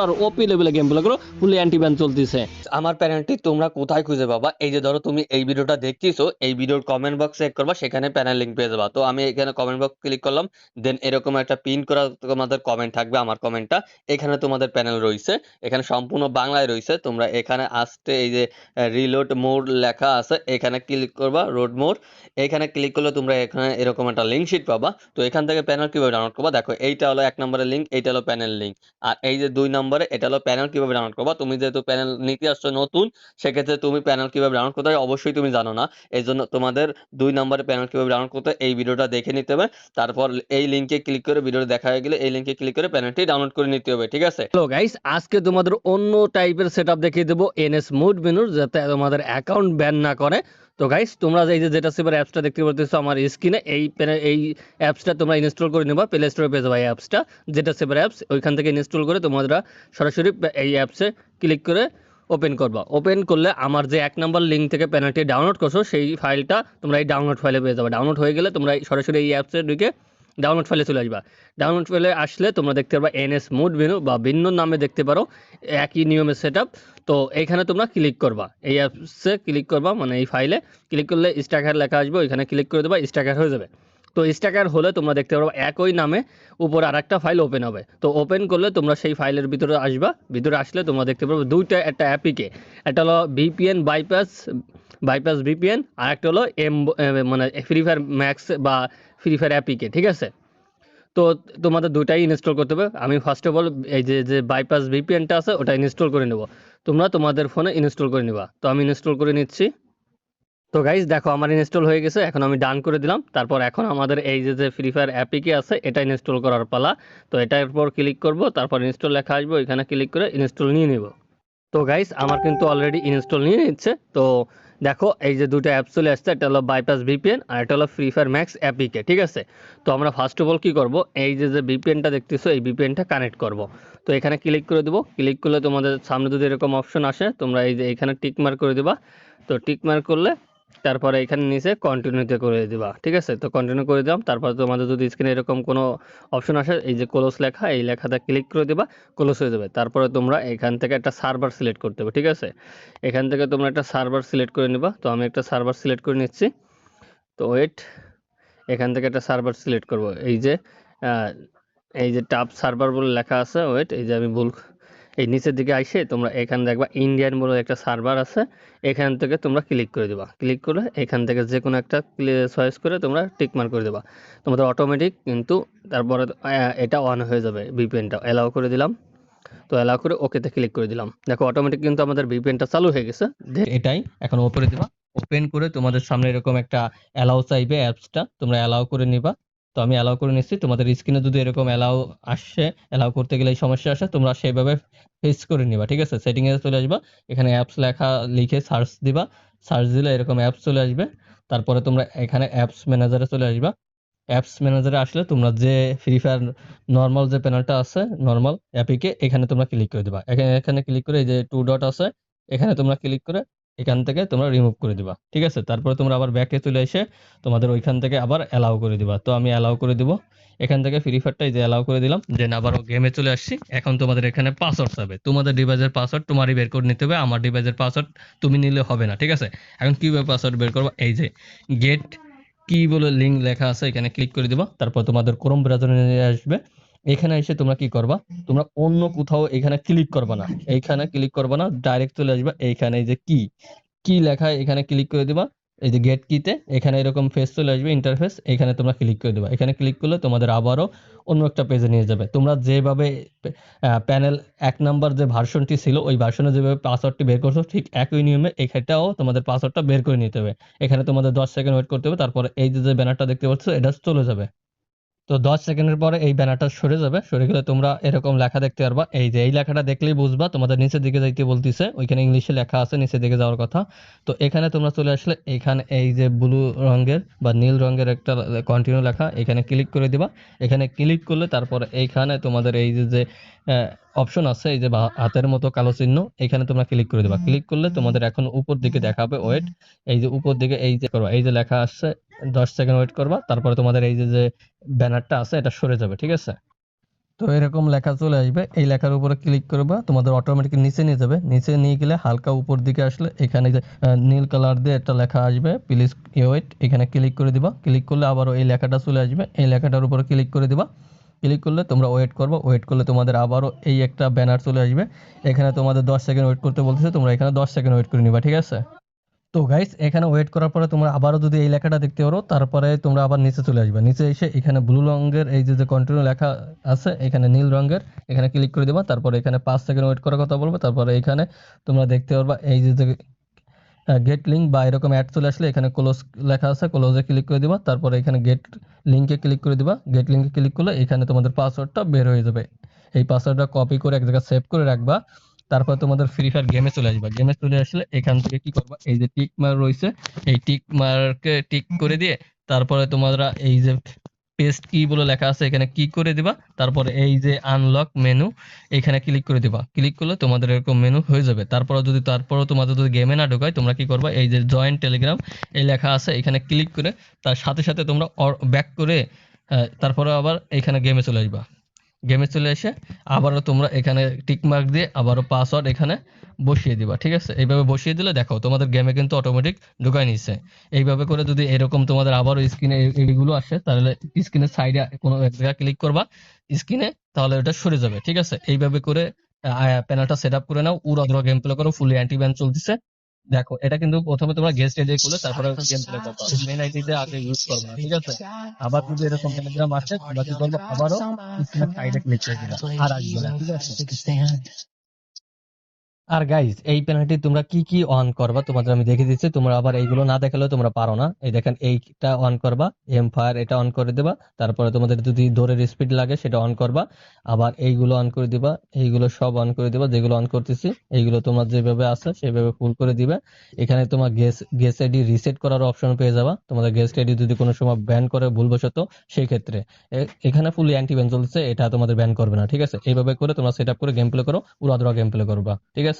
আর ওপি লেভেলে গেমগুলো ফুলি anti ban চলতেছে। আমার প্যানেলটি তোমরা কোথায় খুঁজে পাবা? এই যে ধরো তুমি এই ভিডিওটা দেখতেছো, এই ভিডিওর কমেন্ট বক্স চেক করবা, সেখানে প্যানেল লিংক পেয়ে যাবা। তো আমি এখানে কমেন্ট বক্স ক্লিক করলাম, দেন এরকম একটা পিন করা তোমাদের কমেন্ট থাকবে, আমার কমেন্টটা। এখানে তোমাদের প্যানেল রয়েছে, এখানে সম্পূর্ণ বাংলায় রয়েছে। তোমরা এখানে আসতে এই যে রিলোড মোড লেখা আছে, এখানে ক্লিক করবা, রোড মোড। এখানে ক্লিক করলে তোমরা এখানে এরকম একটা লিঙ্ক শিট পাবা। তো এখান থেকে প্যানেল কিভাবে ডাউনলোড করবা, দেখো এইটা হলো 1 নম্বরের লিঙ্ক, এইটা হলো প্যানেল লিঙ্ক। আর এই যে 2 নম্বরে এটা হলো প্যানেল কিভাবে ডাউনলোড করবা। তুমি যেহেতু প্যানেল নিতে আসছো নতুন, সেক্ষেত্রে তুমি প্যানেল কিভাবে ডাউনলোড করতে হয় অবশ্যই তুমি জানো না। এই জন্য তোমাদের 2 নম্বরে প্যানেল কিভাবে ডাউনলোড করতে হয় এই ভিডিওটা দেখে নিতে হবে। তারপর এই লিঙ্কে ক্লিক করে, ভিডিওটা দেখা হয়ে গেলে এই লিঙ্কে ক্লিক করে প্যানেলটি ডাউনলোড করে নিতে হবে, ঠিক আছে? হ্যালো গাইস, আজকে তোমাদের অন্য টাইপের সেটআপ দেখিয়ে দেবো এনএস মুড মেনুর, যাতে তোমাদের অ্যাকাউন্ট ব্যান না করে। তো গাইস, তোমরা এই যে যেটা সেবার অ্যাপসটা দেখতে পাচ্ছ আমার স্ক্রিনে, এই অ্যাপসটা তোমরা ইনস্টল করে নেবা। প্লে স্টোরে পেয়ে যাবে এই অ্যাপসটা, যেটা সেবার অ্যাপস। ওইখান থেকে ইনস্টল করে তোমরা সরাসরি এই অ্যাপসে ক্লিক করে ওপেন করবা। ওপেন করলে আমার যে 1 নম্বর লিঙ্ক থেকে প্যানেলটি ডাউনলোড করছো সেই ফাইলটা তোমরা এই ডাউনলোড ফাইলে পেয়ে যাবে। ডাউনলোড হয়ে গেলে তোমরা সরাসরি এই অ্যাপসে ঢুকে ডাউনলোড ফাইলে চলে আসবা। ডাউনলোড ফাইলে আসলে তোমরা দেখতে পারবা এনএস মুড মেনু, বা ভিন্ন নামে দেখতে পারো, একই নিয়মের সেটআপ। তো এইখানে তোমরা ক্লিক করবা, এই অ্যাপসে ক্লিক করবা, মানে এই ফাইলে ক্লিক করলে স্ট্যাকার লেখা আসবে, ওইখানে ক্লিক করে দেবা, স্ট্যাকার হয়ে যাবে। তো স্ট্যাকার হলে তোমরা দেখতে পারবা একই নামে উপরে আরেকটা ফাইল ওপেন হবে। তো ওপেন করলে তোমরা সেই ফাইলের ভিতরে আসবা। ভিতরে আসলে তোমরা দেখতে পারবে দুইটা, একটা অ্যাপিকে, একটা হলো ভিপিএন বাইপাস ভিপিএন, আর একটা হলো মানে ফ্রি ফায়ার ম্যাক্স বা ফ্রি ফায়ার অ্যাপিকে, ঠিক আছে? তো তোমাদের দুটাই ইনস্টল করতে হবে। আমি ফার্স্ট অফ অল এই যে বাইপাস ভিপিএনটা আছে ওটা ইনস্টল করে নেব। তোমরা তোমাদের ফোনে ইনস্টল করে নিবা। তো আমি ইনস্টল করে নিচ্ছি। তো গাইজ দেখো, আমার ইনস্টল হয়ে গেছে। এখন আমি ডান করে দিলাম। তারপর এখন আমাদের এই যে ফ্রি ফায়ার অ্যাপিকে আছে এটা ইনস্টল করার পালা। তো এটার উপর ক্লিক করব, তারপর ইনস্টল লেখা আসবে, ওইখানে ক্লিক করে ইনস্টল নিয়ে নেব। তো গাইস, আমার কিন্তু অলরেডি ইনস্টল নিয়ে নিচ্ছে। তো দেখো, এই যে দুটো অ্যাপ চলে আসছে, একটা হলো বাইপাস ভিপিএন আর একটা হলো ফ্রি ফায়ার ম্যাক্স অ্যাপিকে, ঠিক আছে? তো আমরা ফার্স্ট অফ অল কী করবো, এই যে ভিপিএনটা দেখতেছো এই ভিপিএনটা কানেক্ট করব। তো এখানে ক্লিক করে দেবো। ক্লিক করলে তোমাদের সামনে যদি এরকম অপশন আসে, তোমরা এই যে এখানে টিক মার্ক করে দেবা। তো টিক মার্ক করলে তারপরে এখানে নিচে কন্টিনিউতে করে দিবা, ঠিক আছে? তো কন্টিনিউ করে দিলাম। তারপর তোমাদের যদি স্ক্রিনে এরকম কোনো অপশন আসে, এই যে ক্লোজ লেখা, এই লেখাটা ক্লিক করে দিবা, ক্লোজ হয়ে যাবে। তারপরে তোমরা এখান থেকে একটা সার্ভার সিলেক্ট করতে হবে, ঠিক আছে? এখান থেকে তোমরা একটা সার্ভার সিলেক্ট করে নিবা। তো আমি একটা সার্ভার সিলেক্ট করে নিচ্ছি। তো ওয়েট, এখান থেকে একটা সার্ভার সিলেক্ট করব। এই যে টাপ সার্ভার বলে লেখা আছে, ওয়েট, এই যে আমি ভুল, এই নিচের দিকে আইসে তোমরা এখানে দেখবা ইন্ডিয়ান বলে একটা সার্ভার আছে। এখান থেকে তোমরা ক্লিক করে দেবা। ক্লিক করলে এখান থেকে যে কোনো একটা চয়েস করে তোমরা টিক মার্ক করে দেবা। তোমাদের অটোমেটিক কিন্তু তারপরে এটা অন হয়ে যাবে। ভিপিএনটা অ্যালাউ করে দিলাম। তো অ্যালাউ করে ওকেতে ক্লিক করে দিলাম। দেখো, অটোমেটিক কিন্তু আমাদের ভিপিএনটা চালু হয়ে গেছে। এটাই এখন ওপরে দিবা। ওপেন করে তোমাদের সামনে এরকম একটা অ্যালাউ চাইবে অ্যাপসটা, তোমরা অ্যালাউ করে নিবা। তো আমি অ্যালাউ করে নিচ্ছি। তোমাদের স্ক্রিনে যদি এরকম অ্যালাউ আসে, অ্যালাউ করতে গেলে এই সমস্যা আসে, তোমরা সেভাবে ফেস করে নিবা, ঠিক আছে? সেটিংয়ে চলে আসবা, এখানে অ্যাপস লেখা লিখে সার্চ দিবা। সার্চ দিলে এরকম অ্যাপস চলে আসবে। তারপরে তোমরা এখানে অ্যাপস ম্যানেজারে চলে আসবা। অ্যাপস ম্যানেজারে আসলে তোমরা যে ফ্রি ফায়ার নরমাল যে প্যানেলটা আছে, নরমাল অ্যাপিকে, এখানে তোমরা ক্লিক করে দিবা। এখানে ক্লিক করে এই যে 2 ডট আছে, এখানে তোমরা ক্লিক করে এখান থেকে তোমরা রিমুভ করে দিবা, ঠিক আছে? তারপরে তোমরা আবার ব্যাকে চলে এসে তোমাদের ওইখান থেকে আবার অ্যালাউ করে দিবা। তো আমি অ্যালাউ করে দিব। এখান থেকে ফ্রি ফায়ারটা এই যে অ্যালাউ করে দিলাম। দেন আবারও গেমে চলে আসছি। এখন তোমাদের এখানে পাসওয়ার্ড চাবে। তোমাদের ডিভাইসের পাসওয়ার্ড তোমারই বের করে নিতে হবে। আমার ডিভাইসের পাসওয়ার্ড তুমি নিলে হবে না, ঠিক আছে? এখন কিভাবে পাসওয়ার্ড বের করবো, এই যে গেট কি বলে লিঙ্ক লেখা আছে, এখানে ক্লিক করে দিবা। তারপর তোমাদের ক্রোম ব্রাউজারে নিয়ে আসবে। এখানে এসে তোমরা কি করবা, তোমরা অন্য কোথাও এখানে ক্লিক করবা না, এইখানে ক্লিক করবা না, ডাইরেক্ট চলে আসবা এইখানে, এই যে কি লেখা, এখানে ক্লিক করে দিবা। এই যে গেট কিতে এখানে এরকম ফেস চলে আসবে, ইন্টারফেস, এখানে তোমরা ক্লিক করে দিবা। এখানে ক্লিক করলে তোমাদের আবারও অন্য একটা পেজে নিয়ে যাবে। তোমরা যেভাবে প্যানেল 1 নাম্বার যে ভার্সনটি ছিল ওই ভার্সনে যেভাবে পাসওয়ার্ডটি বের করছো, ঠিক একই নিয়মে এখানটাও তোমাদের পাসওয়ার্ডটা বের করে নিতে হবে। এখানে তোমাদের 10 সেকেন্ড ওয়েট করতে হবে। তারপরে এই যে ব্যানারটা দেখতে পাচ্ছ এটা চলে যাবে। তো 10 সেকেন্ডের পরে এই ব্যানারটা সরে যাবে। সরে গেলে তোমরা এরকম লেখা দেখতে পারবা। এই যে এই লেখাটা দেখলেই বুঝবা তোমাদের নিচের দিকে যাইতে বলতিছে, ওইখানে ইংলিশে লেখা আছে নিচের দিকে যাওয়ার কথা। তো এখানে তোমরা চলে আসলে এখানে এই যে ব্লু রঙের বা নীল রঙের একটা কন্টিনিউ লেখা, এখানে ক্লিক করে দিবা। এখানে ক্লিক করলে তারপরে এইখানে তোমাদের এই যে অপশন আছে, এই যে হাতের মতো কালো চিহ্ন, এখানে তোমরা ক্লিক করে দিবা। ক্লিক করলে তোমাদের এখন উপর দিকে দেখাবে, ওয়েট, এই যে উপর দিকে এই যে করবা, এই যে লেখা আসছে 10 সেকেন্ড ওয়েট করবা। তারপরে তোমাদের এই যে ব্যানারটা আছে এটা সরে যাবে, ঠিক আছে? তো এরকম লেখা চলে আসবে, এই লেখার উপরে ক্লিক করবা, তোমাদের অটোমেটিক নিচে নিয়ে যাবে। নিচে নিয়ে গেলে হালকা উপর দিকে আসলে এখানে যে নীল কালার দিয়ে একটা লেখা আসবে, প্লিজ ওয়েট, এখানে ক্লিক করে দিবা। ক্লিক করলে আবারও এই লেখাটা চলে আসবে, এই লেখাটার উপরে ক্লিক করে দিবা। ক্লিক করলে তোমরা ওয়েট করবা, ওয়েট করলে তোমাদের আবারও এই একটা ব্যানার চলে আসবে। এখানে তোমাদের 10 সেকেন্ড ওয়েট করতে বলতেছে, তোমরা এখানে 10 সেকেন্ড ওয়েট করে নিবা, ঠিক আছে? তো গাইস এখানে ওয়েট করার পরে তোমরা আবারও যদি এই লেখাটা দেখতে পারো, তারপরে তোমরা আবার নিচে চলে আসবে। নিচে এসে এখানে ব্লু রঙের এই যে কন্টিনিউ লেখা আছে, এখানে নীল রঙের, এখানে ক্লিক করে দেবা। তারপরে এখানে 5 সেকেন্ড ওয়েট করার কথা বলবে। তারপরে এখানে তোমরা দেখতে পারবা এই যে গেট লিঙ্ক বা এরকম অ্যাড চলে আসলে এখানে ক্লোজ লেখা আছে, ক্লোজে ক্লিক করে দিবা। তারপরে এখানে গেট লিঙ্কে ক্লিক করে দিবা। গেট লিঙ্কে ক্লিক করলে এখানে তোমাদের পাসওয়ার্ডটা বের হয়ে যাবে। এই পাসওয়ার্ডটা কপি করে এক জায়গায় সেভ করে রাখবা। তারপর তোমাদের ফ্রি ফায়ার গেমে চলে আসবা। গেমে চলে আসলে এখান থেকে কি করবা, এই যে টিক মার্ক রয়েছে, এই টিক মার্কে টিক করে দিয়ে তারপরে তোমরা এই যে পেস্ট কি বলে লেখা আছে এখানে কি করে দিবা। তারপরে এই যে আনলক মেনু, এখানে ক্লিক করে দিবা। ক্লিক করলে তোমাদের এরকম মেনু হয়ে যাবে। তারপরও তোমাদের যদি গেমে না ঢোকায়, তোমরা কি করবা, এই যে জয়েন টেলিগ্রাম এই লেখা আছে, এখানে ক্লিক করে তার সাথে সাথে তোমরা ব্যাক করে তারপরে আবার এখানে গেমে চলে আসবা। গেমে চলে এসে আবারও তোমরা এখানে টিক মার্ক দিয়ে আবারও পাসওয়ার্ড এখানে বসিয়ে দিবা, ঠিক আছে? এইভাবে বসিয়ে দিলে দেখো তোমাদের গেমে কিন্তু অটোমেটিক ঢুকাই নিচ্ছে। এইভাবে করে যদি এরকম তোমাদের আবারও স্ক্রিনে এইগুলো আসে, তাহলে স্ক্রিনের সাইডে কোনো এক জায়গায় ক্লিক করবা স্ক্রিনে, তাহলে ওটা সরে যাবে, ঠিক আছে? এইভাবে করে প্যানেলটা সেট আপ করে নাও। উড়াধুরা গেম প্লে করো, ফুলি অ্যান্টি ব্যান চলতেছে। দেখো এটা কিন্তু প্রথমে তোমরা গেস্ট আইডি খুলে তারপরে গেম প্লে করবা, মেন আইডিতে আগে ইউজ করবা না, ঠিক আছে? আবার যদি এরকম টেলিগ্রাম আসে, তোমরা কি করবো, আবারও স্ক্রিনের সাইডে ক্লিক করে দিবা, আর আসবে না, ঠিক আছে? আর গাইজ এই পেনাল্টি তোমরা কি কি অন করবা তোমাদের আমি দেখে দিচ্ছি। তোমরা আবার এইগুলো না দেখালেও তোমরা পারো না। এই দেখেন এইটা অন করবা, এম ফায়ার এটা অন করে দেবা। তারপরে তোমাদের যদি দৌড়ের স্পিড লাগে সেটা অন করবা। আবার এইগুলো অন করে দিবা, এইগুলো সব অন করে দিবা। যেগুলো অন করতেছি এইগুলো তোমার যেভাবে আছে সেভাবে ফুল করে দিবে। এখানে তোমার গেস আইডি রিসেট করার অপশন পেয়ে যাবা। তোমাদের গেস্ট আইডি যদি কোনো সময় ব্যান করে ভুলবশত, সেই ক্ষেত্রে এখানে ফুলি অ্যান্টি ব্যান চলছে, এটা তোমাদের ব্যান করবে না, ঠিক আছে? এইভাবে করে তোমরা সেট আপ করে গেম প্লে করো, উড়াধুরা গেম প্লে করবা, ঠিক আছে?